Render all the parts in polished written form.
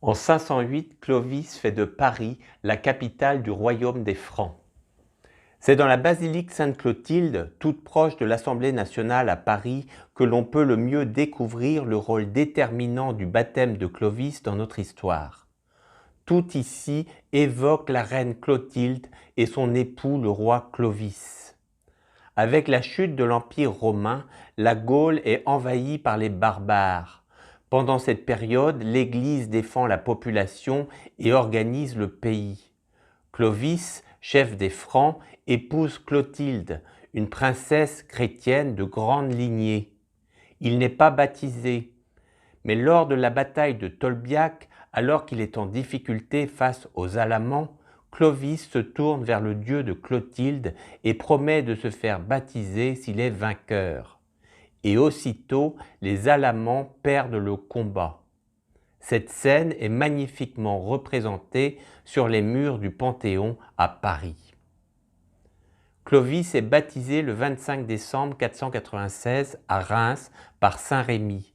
En 508, Clovis fait de Paris la capitale du royaume des Francs. C'est dans la basilique Sainte-Clotilde, toute proche de l'Assemblée nationale à Paris, que l'on peut le mieux découvrir le rôle déterminant du baptême de Clovis dans notre histoire. Tout ici évoque la reine Clotilde et son époux le roi Clovis. Avec la chute de l'Empire romain, la Gaule est envahie par les barbares. Pendant cette période, l'Église défend la population et organise le pays. Clovis, chef des Francs, épouse Clotilde, une princesse chrétienne de grande lignée. Il n'est pas baptisé, mais lors de la bataille de Tolbiac, alors qu'il est en difficulté face aux Alamans, Clovis se tourne vers le dieu de Clotilde et promet de se faire baptiser s'il est vainqueur. Et aussitôt, les Alamans perdent le combat. Cette scène est magnifiquement représentée sur les murs du Panthéon à Paris. Clovis est baptisé le 25 décembre 496 à Reims par saint Rémy.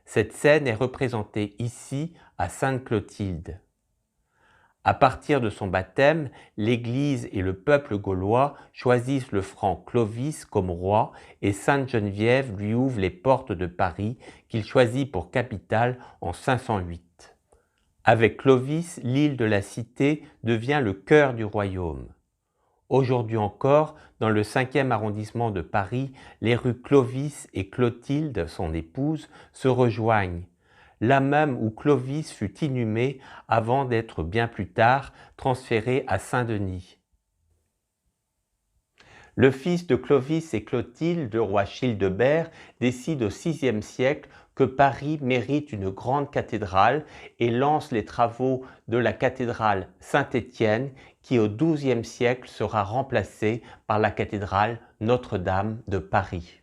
Cette scène est représentée ici à Sainte-Clotilde. À partir de son baptême, l'Église et le peuple gaulois choisissent le franc Clovis comme roi et Sainte Geneviève lui ouvre les portes de Paris qu'il choisit pour capitale en 508. Avec Clovis, l'île de la Cité devient le cœur du royaume. Aujourd'hui encore, dans le 5e arrondissement de Paris, les rues Clovis et Clotilde, son épouse, se rejoignent. Là même où Clovis fut inhumé avant d'être bien plus tard transféré à Saint-Denis. Le fils de Clovis et Clotilde, le roi Childebert, décide au VIe siècle que Paris mérite une grande cathédrale et lance les travaux de la cathédrale Saint-Étienne qui au XIIe siècle sera remplacée par la cathédrale Notre-Dame de Paris.